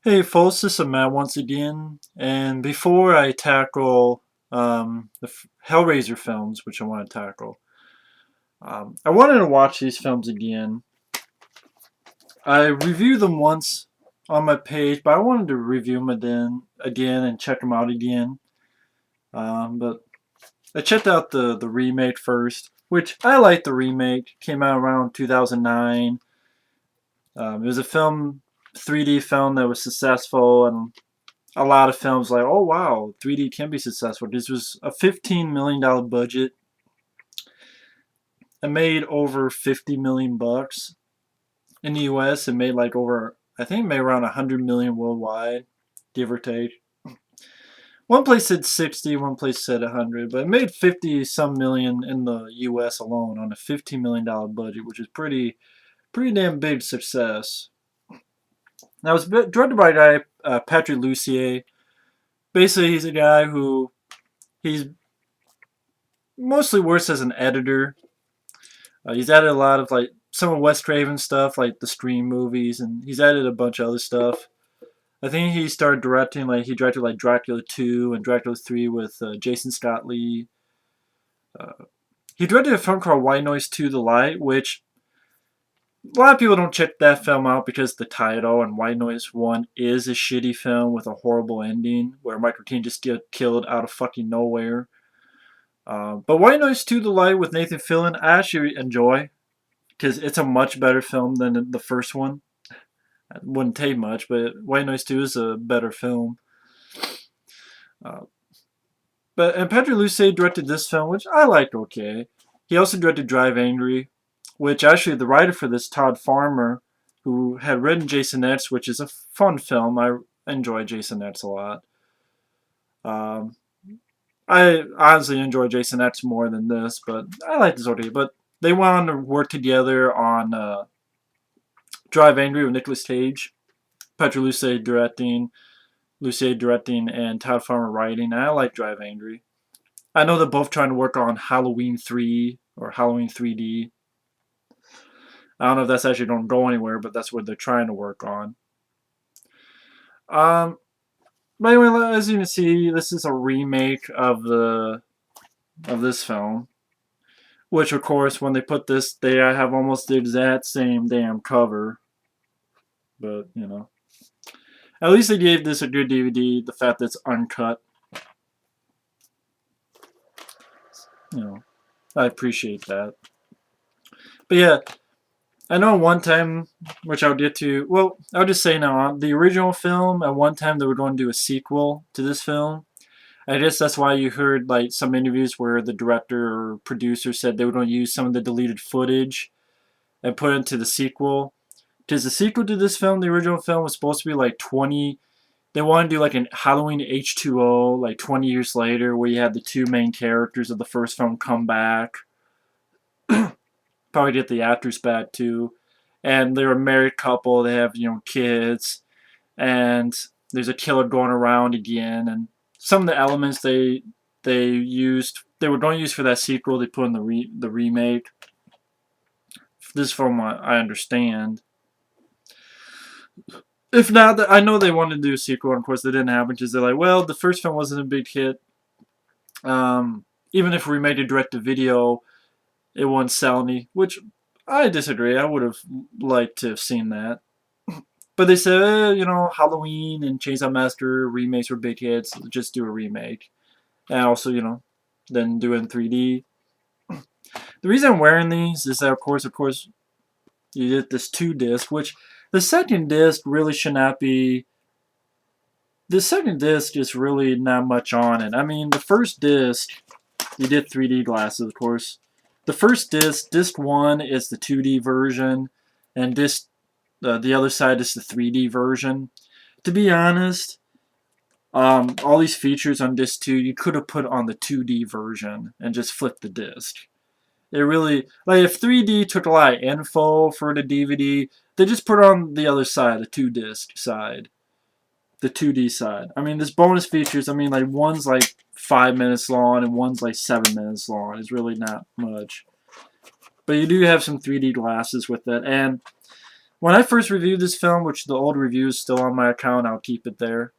Hey folks, this is Matt once again, and before I tackle Hellraiser films, which I want to tackle, I wanted to watch these films again. I reviewed them once on my page, but I wanted to review them again and check them out again. But I checked out the remake first, which I liked the remake. Came out around 2009. It was a 3D film that was successful, and a lot of films like, oh wow, 3D can be successful. This was a $15 million budget. It made over 50 million bucks in the U.S. It made like over, I think, it made around 100 million worldwide, give or take. One place said 60, one place said 100, but it made 50 some million in the U.S. alone on a $15 million budget, which is pretty damn big success. Now it's directed by a guy, Patrick Lussier. Basically, he's a guy who he's mostly works as an editor. He's added a lot of like some of Wes Craven's stuff, like the Scream movies, and he's added a bunch of other stuff. I think he started directing, like he directed like Dracula 2 and Dracula 3 with Jason Scott Lee. He directed a film called White Noise 2: The Light, which a lot of people don't check that film out because the title, and White Noise 1 is a shitty film with a horrible ending where Michael Caine just get killed out of fucking nowhere. But White Noise 2: The Light with Nathan Fillion, I actually enjoy because it's a much better film than the first one. It wouldn't take much, but White Noise 2 is a better film. Uh, and Patrick Lussier directed this film, which I liked okay. He also directed Drive Angry, which actually the writer for this, Todd Farmer, who had written Jason X, which is a fun film. I enjoy Jason X a lot. Um, I honestly enjoy Jason X more than this, but I like this okay. But they went on to work together on Drive Angry with Nicolas Cage, Patrick Lussier directing, and Todd Farmer writing. And I like Drive Angry. I know they're both trying to work on Halloween 3 or Halloween 3D. I don't know if that's actually going to go anywhere, but that's what they're trying to work on. But anyway, as you can see, this is a remake of this film. Which, of course, when they put this, they have almost the exact same damn cover. But, you know. At least they gave this a good DVD, the fact that it's uncut. You know, I appreciate that. But yeah, I know one time, which I'll get to, well, I'll just say now, the original film, at one time they were going to do a sequel to this film. I guess that's why you heard like some interviews where the director or producer said they were going to use some of the deleted footage and put it into the sequel. Because the sequel to this film, the original film, was supposed to be like 20. They wanted to do like an Halloween H2O, like 20 years later, where you had the two main characters of the first film come back. Probably get the actors back too. And they're a married couple. They have, kids. And there's a killer going around again. And some of the elements they were going to use for that sequel, they put in the remake. This film, I understand. If not, I know they wanted to do a sequel, and of course they didn't happen because they're like, well, the first film wasn't a big hit. Even if we made a direct-to-video, it wouldn't sell any, which I disagree. I would have liked to have seen that. But they said, Halloween and Chainsaw Massacre remakes were big hits. So just do a remake. And also, then do it in 3D. The reason I'm wearing these is that, of course, you get this 2-disc, which the second disc really should not be. The second disc is really not much on it. I mean, the first disc, you did 3D glasses, of course. The first disc 1 is the 2D version, and the other side is the 3D version. To be honest, all these features on disc 2 you could have put on the 2D version and just flipped the disc. It really, like, if 3D took a lot of info for the DVD, they just put it on the other side, the 2-disc side. The 2D side. I mean, there's bonus features. I mean, like, one's like 5 minutes long and one's like 7 minutes long. It's really not much. But you do have some 3D glasses with it. And When I first reviewed this film, which the old review is still on my account, I'll keep it there.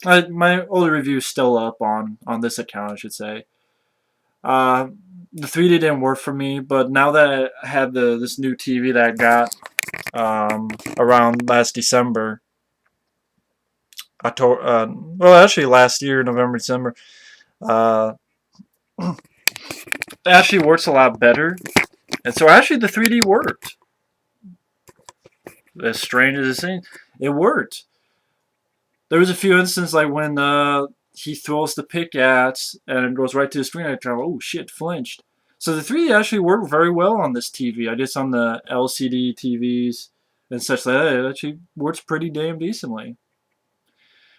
My old review is still up on this account, I should say. Uh, the 3D didn't work for me, but now that I had this new TV that I got around last December, October, well, actually last year, November, December, uh, it actually works a lot better. And so actually the 3D worked. As strange as it seems, it worked. There was a few instances like when he throws the pickaxe and it goes right to the screen. I kind of, oh shit, flinched. So the 3D actually worked very well on this TV. I guess on the LCD TVs and such like that, it actually works pretty damn decently.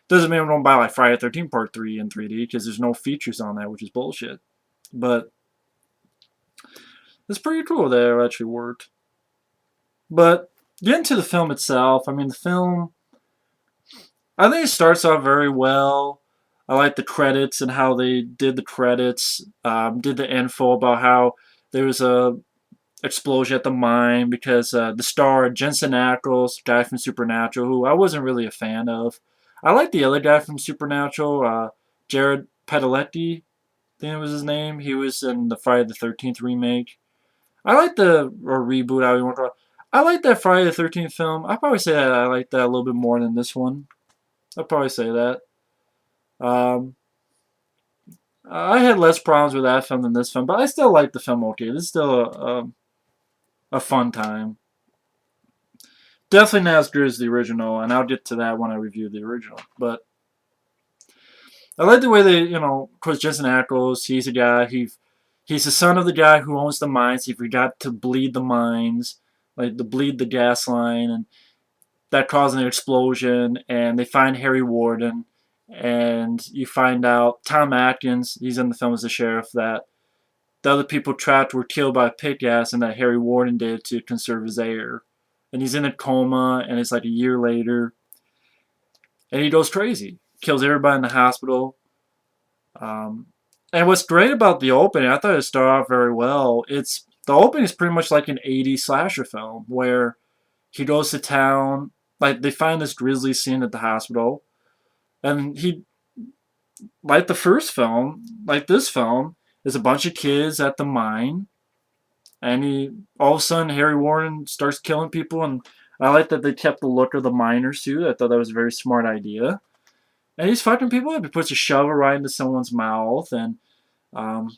Doesn't mean we don't buy like Friday the 13th Part 3 in 3D because there's no features on that, which is bullshit. But it's pretty cool that it actually worked. But getting to the film itself, I mean, the film, I think it starts off very well. I like the credits and how they did the credits, did the info about how there was a explosion at the mine because the star Jensen Ackles, guy from Supernatural, who I wasn't really a fan of. I like the other guy from Supernatural, Jared Padalecki, I think it was his name. He was in the Friday the 13th remake. I like the or reboot, how you want to call it. I like that Friday the 13th film. I'd probably say that I like that a little bit more than this one. I'd probably say that. Um, I had less problems with that film than this film, but I still like the film okay. This is still a fun time. Definitely not as good as the original, and I'll get to that when I review the original. But I like the way they, of course, Jensen Ackles, he's a guy, he's the son of the guy who owns the mines. He forgot to bleed the mines, like to bleed the gas line, and that caused an explosion, and they find Harry Warden, and you find out Tom Atkins, he's in the film as the sheriff, that the other people trapped were killed by a pickaxe, and that Harry Warden did to conserve his air. And he's in a coma, and it's like a year later, and he goes crazy, kills everybody in the hospital. Um, and what's great about the opening, I thought it started off very well. The opening is pretty much like an '80s slasher film where he goes to town, like they find this grisly scene at the hospital, and he, like the first film, like this film, is a bunch of kids at the mine, and all of a sudden Harry Warren starts killing people, and I like that they kept the look of the miners too. I thought that was a very smart idea. And he's fucking people up. He puts a shovel right into someone's mouth, and um,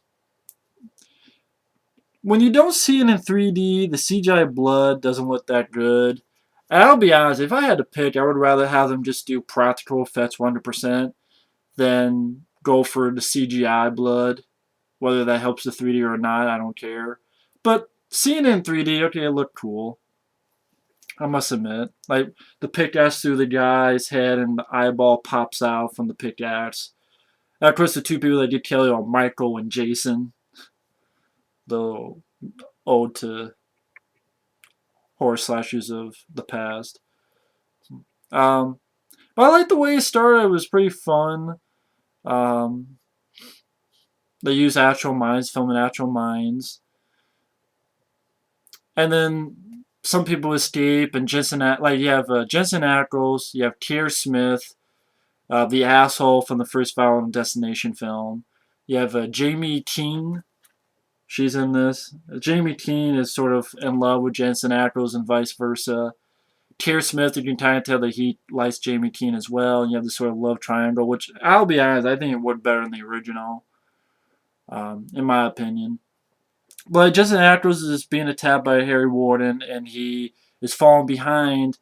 when you don't see it in 3D, the CGI blood doesn't look that good. And I'll be honest, if I had to pick, I would rather have them just do practical effects 100% than go for the CGI blood. Whether that helps the 3D or not, I don't care. But seeing it in 3D, okay, it looked cool. I must admit. Like, the pickaxe through the guy's head and the eyeball pops out from the pickaxe. And of course, the two people that get killed are Michael and Jason. The ode to horror slashers of the past. Um, but I like the way it started. It was pretty fun. Um, they use actual mines, filming actual mines. And then some people escape, and you have Jensen Ackles, you have Keir Smith, the asshole from the first Final Destination film. You have Jaime King. She's in this. Jaime King is sort of in love with Jensen Ackles and vice versa. Keir Smith, you can kind of tell that he likes Jaime King as well, and you have this sort of love triangle, which, I'll be honest, I think it worked better than the original, in my opinion. But Jensen Ackles is being attacked by Harry Warden, and he is falling behind,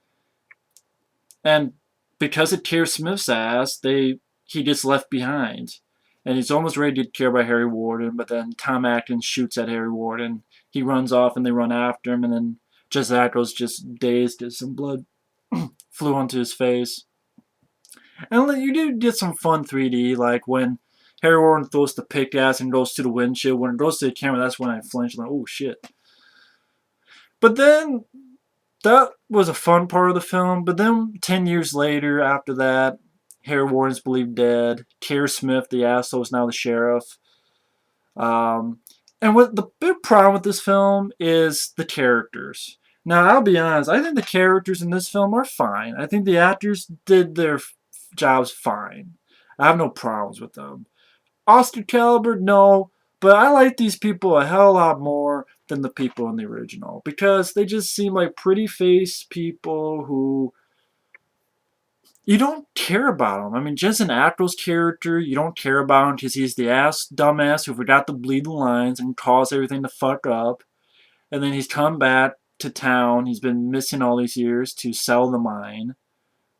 and because of Keir Smith's ass, he gets left behind. And he's almost ready to get killed by Harry Warden, but then Tom Atkins shoots at Harry Warden. He runs off, and they run after him, and then Jensen Ackles just dazed because some blood flew onto his face. And you do get some fun 3D, like when Harry Warden throws the pickaxe and goes to the windshield. When it goes to the camera, that's when I flinch. I'm like, oh shit. But then, that was a fun part of the film. But then, 10 years later, after that, Harry Warden's believed dead. Keir Smith, the asshole, is now the sheriff. And what the big problem with this film is the characters. Now, I'll be honest, I think the characters in this film are fine. I think the actors did their jobs fine. I have no problems with them. Oscar caliber, no, but I like these people a hell of a lot more than the people in the original because they just seem like pretty face people who you don't care about them. I mean, Jensen Ackles' character, you don't care about him because he's the dumbass who forgot to bleed the lines and caused everything to fuck up. And then he's come back to town. He's been missing all these years to sell the mine.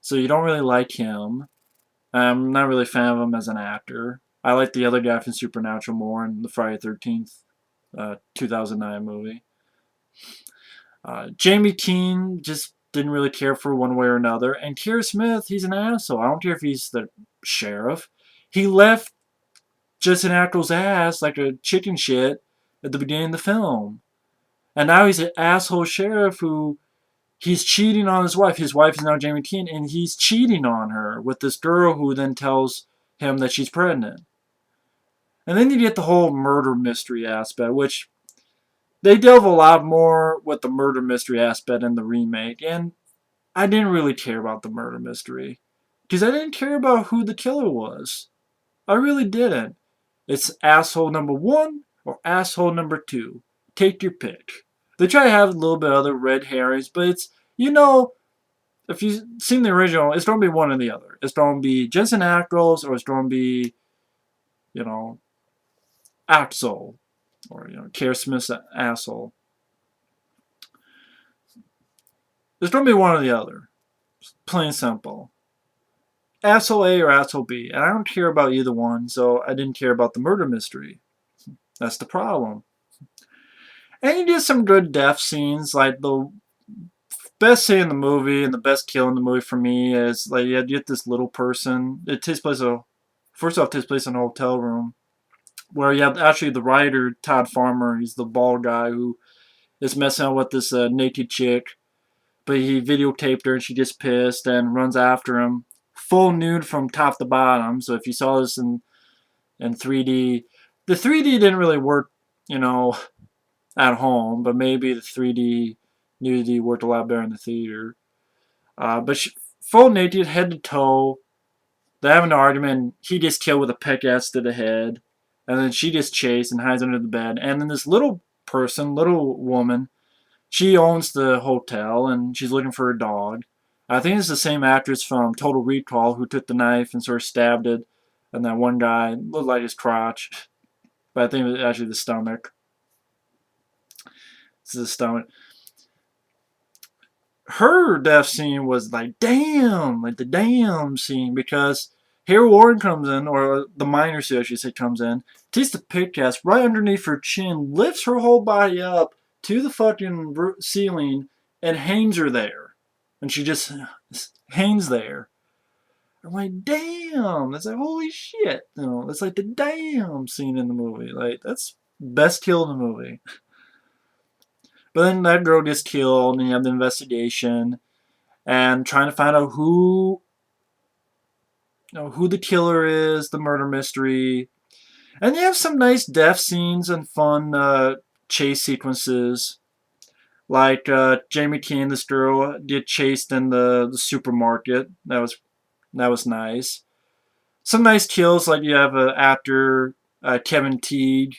So you don't really like him. I'm not really a fan of him as an actor. I like the other guy from Supernatural more in the Friday 13th 2009 movie. Jaime Keane just didn't really care for one way or another. And Keira Smith, he's an asshole. I don't care if he's the sheriff. He left Jensen Ackles' ass like a chicken shit at the beginning of the film. And now he's an asshole sheriff who he's cheating on his wife. His wife is now Jaime Keane, and he's cheating on her with this girl who then tells him that she's pregnant. And then you get the whole murder mystery aspect, which they delve a lot more with the murder mystery aspect in the remake. And I didn't really care about the murder mystery because I didn't care about who the killer was. I really didn't. It's asshole number one or asshole number two. Take your pick. They try to have a little bit of other red herrings, but it's, if you've seen the original, it's going to be one or the other. It's going to be Jensen Ackles or it's going to be, you know, Axel or, Keira Smith's asshole. It's going to be one or the other. Plain and simple. Asshole A or asshole B. And I don't care about either one, so I didn't care about the murder mystery. That's the problem. And you get some good death scenes, like the best scene in the movie and the best kill in the movie for me is like you get this little person. It takes place first off, it takes place in a hotel room where you have actually the writer Todd Farmer. He's the bald guy who is messing out with this naked chick, but he videotaped her and she gets pissed and runs after him, full nude from top to bottom. So if you saw this in 3D, the 3D didn't really work, at home, but maybe the 3D nudity worked a lot better in the theater. But full naked, head to toe. They have an argument. He gets killed with a pickaxe to the head, and then she gets chased and hides under the bed. And then this little woman, she owns the hotel and she's looking for a dog. I think it's the same actress from Total Recall who took the knife and sort of stabbed it, and that one guy looked like his crotch, but I think it was actually the stomach. It's the stomach. Her death scene was like damn, like the damn scene because Harry Warren comes in, or the miner suit I should say comes in, takes the pickaxe right underneath her chin, lifts her whole body up to the fucking ceiling, and hangs her there, and she just hangs there. I'm like, damn, that's like holy shit, that's like the damn scene in the movie, like that's best kill in the movie. But then that girl gets killed, and you have the investigation, and trying to find out who the killer is, the murder mystery, and you have some nice death scenes and fun chase sequences, like Jaime Keane, this girl, get chased in the supermarket. That was nice. Some nice kills, like you have an actor, Kevin Teague.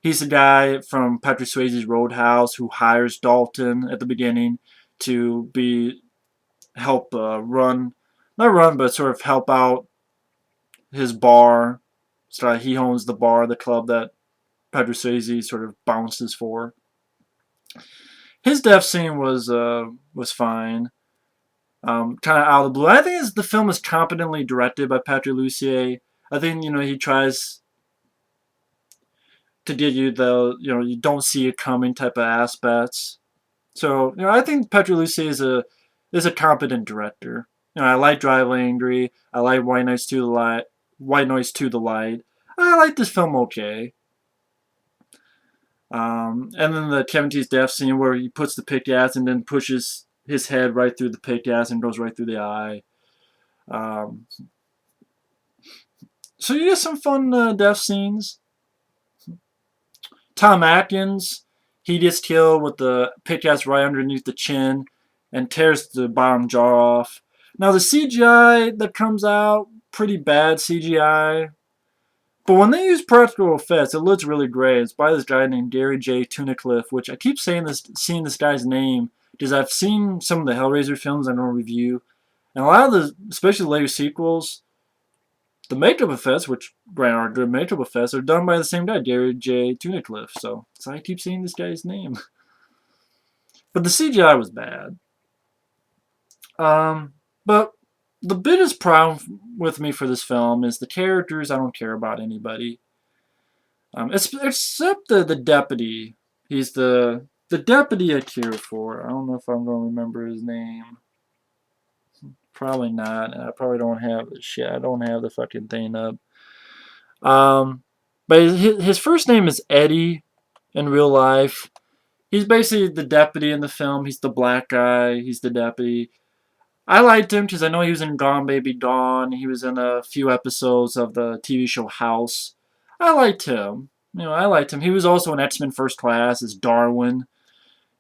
He's the guy from Patrick Swayze's Roadhouse who hires Dalton at the beginning to help run, not run, but sort of help out his bar. So he owns the bar, the club that Patrick Swayze sort of bounces for. His death scene was fine. Kind of out of the blue. I think the film is competently directed by Patrick Lussier. I think he tries to give you the you don't see it coming type of aspects. So I think Patrick Lussier is a competent director. I like Drive Angry. I like White Noise to the Light. White Noise to the Light. I like this film okay. And then the Kevin T's death scene where he puts the pickaxe and then pushes his head right through the pickaxe and goes right through the eye. So you get some fun death scenes. Tom Atkins, He gets killed with the pickaxe right underneath the chin and tears the bottom jaw off. Now the CGI that comes out, pretty bad CGI. But when they use practical effects, it looks really great. It's by this guy named Gary J. Tunnicliffe, which I keep seeing this guy's name because I've seen some of the Hellraiser films I don't review, and a lot of the, especially the later sequels, the makeup effects, which granted are good makeup effects, are done by the same guy, Gary J. Tunnicliffe. So I keep seeing this guy's name. But the CGI was bad. But the biggest problem with me for this film is the characters. I don't care about anybody. Except the deputy. He's the deputy I care for. I don't know if I'm going to remember his name. Probably not. I probably don't have the shit. I don't have the fucking thing up. But his first name is Eddie in real life. He's basically the deputy in the film. He's the black guy. He's the deputy. I liked him because I know he was in Gone Baby Gone. He was in a few episodes of the TV show House. I liked him. I liked him. He was also in X-Men First Class as Darwin.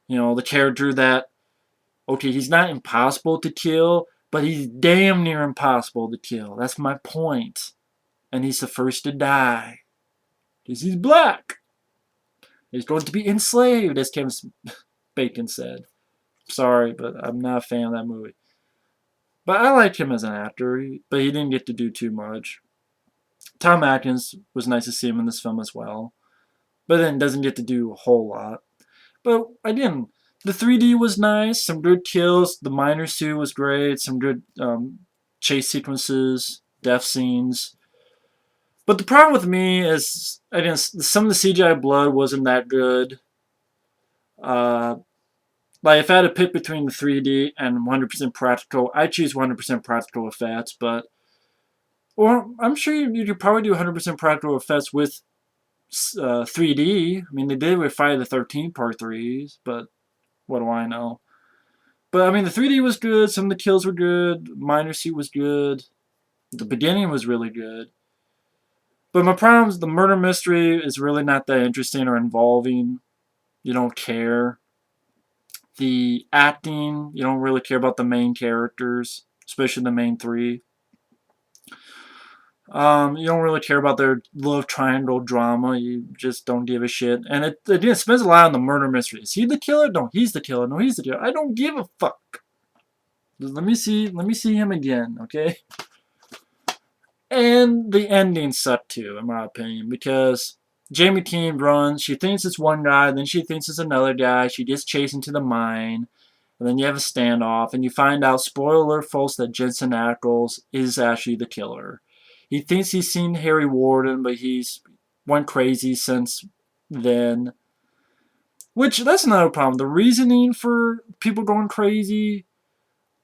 The character that, okay, he's not impossible to kill, but he's damn near impossible to kill. That's my point. And he's the first to die. Because he's black. He's going to be enslaved, as Kevin Bacon said. Sorry, but I'm not a fan of that movie. But I like him as an actor, but he didn't get to do too much. Tom Atkins was nice to see him in this film as well. But then doesn't get to do a whole lot. But again, the 3D was nice, some good kills, the miner suit was great, some good chase sequences, death scenes. But the problem with me is, again, some of the CGI blood wasn't that good. Like, if I had to pick between the 3D and 100% practical, I'd choose 100% practical effects, but... Well, I'm sure you could probably do 100% practical effects with 3D. I mean, they did with Friday the 13th Part 3s, but what do I know? But, I mean, the 3D was good, some of the kills were good, miner suit was good, the beginning was really good. But my problem is the murder mystery is really not that interesting or involving. You don't care. The acting, you don't really care about the main characters, especially the main three. You don't really care about their love triangle drama. You just don't give a shit. And it spends a lot on the murder mystery. Is he the killer? No, he's the killer. No, he's the killer. I don't give a fuck. Let me see him again, okay? And the ending sucked too, in my opinion, because Jaime Team runs. She thinks it's one guy, then she thinks it's another guy. She gets chased into the mine, and then you have a standoff, and you find out, spoiler false, that Jensen Ackles is actually the killer. He thinks he's seen Harry Warden, but he's went crazy since then. Which, that's another problem. The reasoning for people going crazy,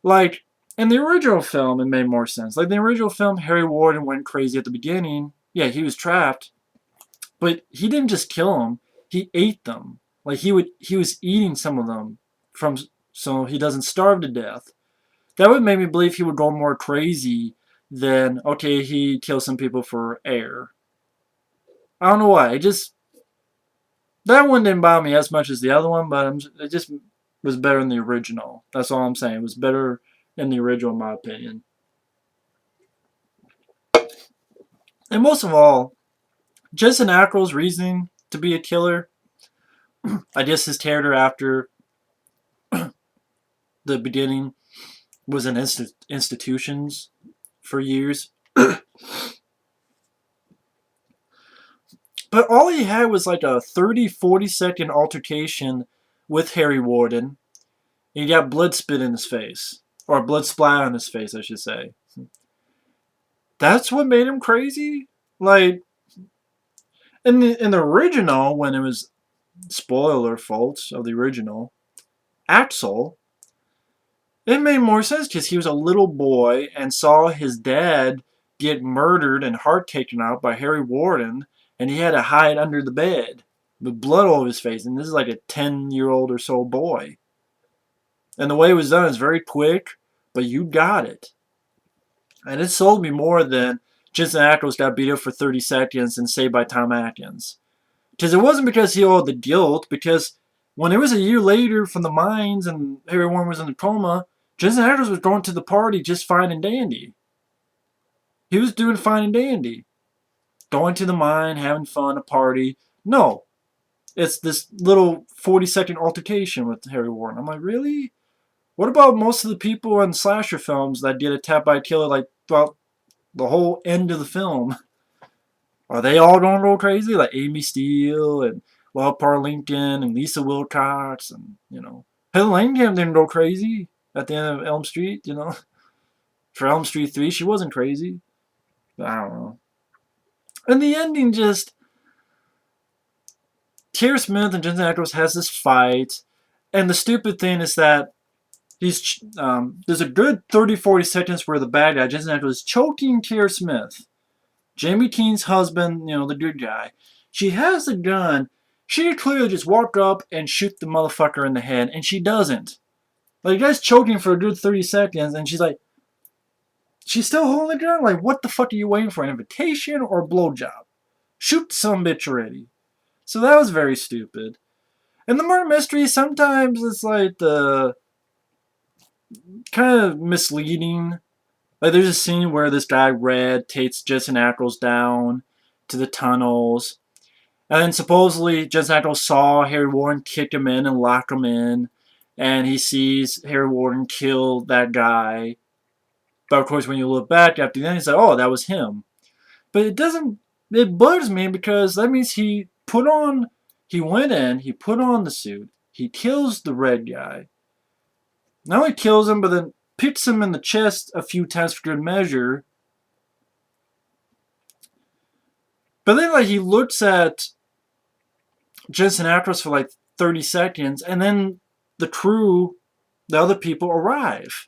like, in the original film, it made more sense. Like, in the original film, Harry Warden went crazy at the beginning. Yeah, he was trapped. But he didn't just kill them. He ate them. Like, he was eating some of them so he doesn't starve to death. That would make me believe he would go more crazy than, okay, he kills some people for air. I don't know why. That one didn't bother me as much as the other one, but it just was better in the original. That's all I'm saying. It was better in the original, in my opinion. And most of all, Jensen Ackles' reasoning to be a killer, I guess his character after the beginning was in institutions for years. But all he had was like a 30-40 second altercation with Harry Warden. He got blood spit in his face. Or blood splat on his face, I should say. That's what made him crazy? Like, in the original, when it was, spoiler faults of the original, Axel, it made more sense because he was a little boy and saw his dad get murdered and heart taken out by Harry Warden, and he had to hide under the bed with blood all over his face. And this is like a 10-year-old or so boy. And the way it was done is very quick, but you got it. And it sold me more than Jensen Ackles got beat up for 30 seconds and saved by Tom Atkins. Because it wasn't because he owed the guilt, because When it was a year later from the mines and Harry Warren was in a coma, Jensen Ackles was going to the party just fine and dandy. He was doing fine and dandy. Going to the mine, having fun, a party. No. It's this little 40-second altercation with Harry Warren. I'm like, really? What about most of the people in slasher films that get attacked by a killer like throughout the whole end of the film? Are they all going to go crazy? Like Amy Steele and Laura Lincoln and Lisa Wilcox and, Heather Langenkamp didn't go crazy at the end of Elm Street, For Elm Street 3, she wasn't crazy. I don't know. And the ending just... Keira Smith and Jensen Ackles has this fight, and the stupid thing is that there's a good 30-40 seconds where the bad guy, Jensen Ackles, is choking Keira Smith. Jamie Keen's husband, the good guy. She has the gun. She could clearly just walk up and shoot the motherfucker in the head, and she doesn't. Like, the guy's choking for a good 30 seconds, and she's like, she's still holding the gun? Like, what the fuck are you waiting for? An invitation or a blowjob? Shoot some bitch already. So that was very stupid. And the murder mystery, sometimes it's like the kind of misleading. Like, there's a scene where this guy, Red, takes Jensen Ackles down to the tunnels. And then supposedly Jensen Ackles saw Harry Warren kick him in and lock him in. And he sees Harry Warren kill that guy. But of course, when you look back after the end, he's like, oh, that was him. But it bugs me because that means he went in, he put on the suit, he kills the red guy. Not only kills him, but then picks him in the chest a few times for good measure. But then, like, he looks at Jensen Ackles for like 30 seconds, and then the crew, the other people, arrive.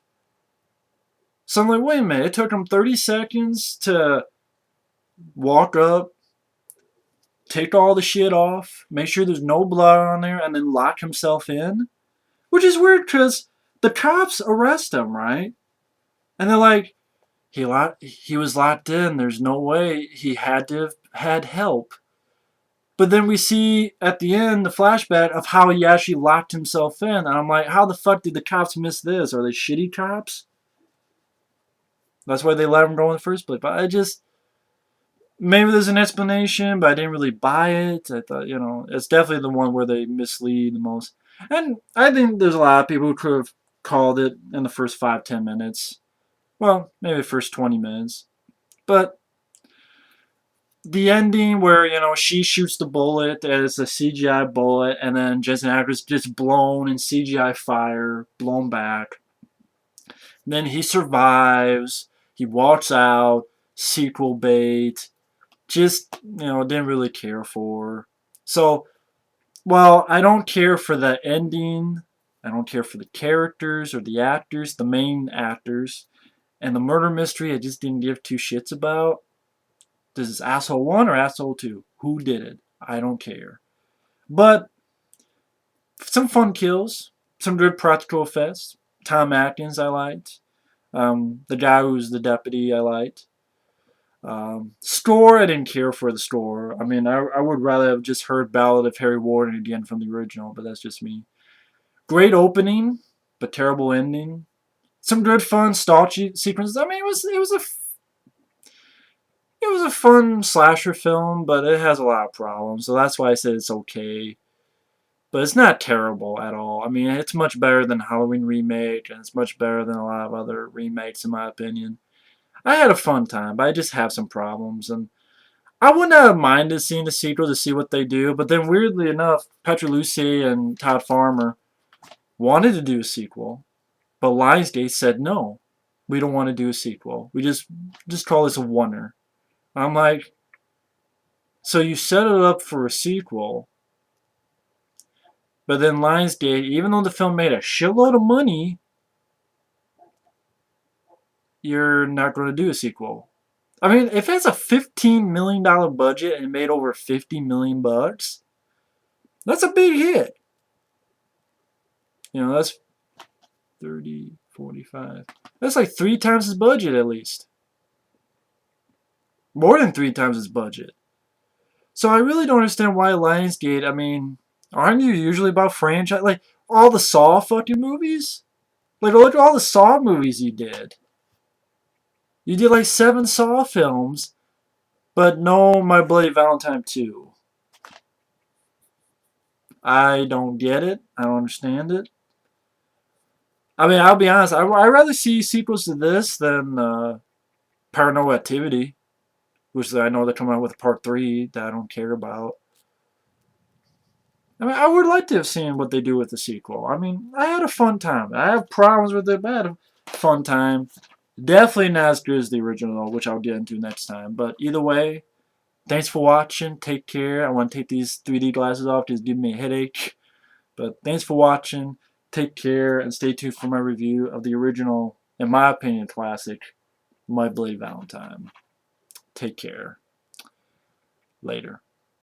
So I'm like, wait a minute, it took him 30 seconds to walk up, take all the shit off, make sure there's no blood on there, and then lock himself in? Which is weird because the cops arrest him, right? And they're like, he was locked in. There's no way. He had to have had help. But then we see at the end the flashback of how he actually locked himself in. And I'm like, how the fuck did the cops miss this? Are they shitty cops? That's why they let him go in the first place. But maybe there's an explanation, but I didn't really buy it. I thought, it's definitely the one where they mislead the most. And I think there's a lot of people who could have called it in the first 5-10 minutes. Well, maybe the first 20 minutes. But the ending where, she shoots the bullet as a CGI bullet, and then Jensen Ackles just blown in CGI fire, blown back. And then he survives. He walks out. Sequel bait. Just, didn't really care for. So, while I don't care for the ending, I don't care for the characters or the actors, the main actors, and the murder mystery I just didn't give two shits about. This is asshole 1 or asshole 2? Who did it? I don't care. But some fun kills, some good practical effects. Tom Atkins I liked. The guy who's the deputy I liked. Score, I didn't care for the score. I mean, I would rather have just heard Ballad of Harry Warren again from the original, but that's just me. Great opening, but terrible ending. Some good fun stalk sequences. I mean, it was a fun slasher film, but it has a lot of problems, so that's why I said it's okay. But it's not terrible at all. I mean, it's much better than Halloween Remake, and it's much better than a lot of other remakes, in my opinion. I had a fun time, but I just have some problems, and I would not have minded seeing the sequel to see what they do, but then weirdly enough, Patrick Lussier and Todd Farmer wanted to do a sequel, but Lionsgate said no. We don't want to do a sequel. We just call this a oneer. I'm like, so you set it up for a sequel, but then Lionsgate, even though the film made a shitload of money, you're not going to do a sequel. I mean, if it's a $15 million budget and made over $50 million, that's a big hit. That's 30, 45. That's like 3 times his budget at least. More than 3 times his budget. So I really don't understand why Lionsgate, I mean, Aren't you usually about franchise? Like, all the Saw fucking movies? Like, look at all the Saw movies you did. You did like 7 Saw films, but no My Bloody Valentine 2. I don't get it. I don't understand it. I mean, I'll be honest. I'd rather see sequels to this than Paranormal Activity, which I know they're coming out with part 3 that I don't care about. I mean, I would like to have seen what they do with the sequel. I mean, I had a fun time. I have problems with it, but I had a fun time. Definitely not as good as the original, which I'll get into next time. But either way, thanks for watching. Take care. I want to take these 3D glasses off because it's giving me a headache. But thanks for watching. Take care and stay tuned for my review of the original, in my opinion, classic, My Bloody Valentine. Take care. Later.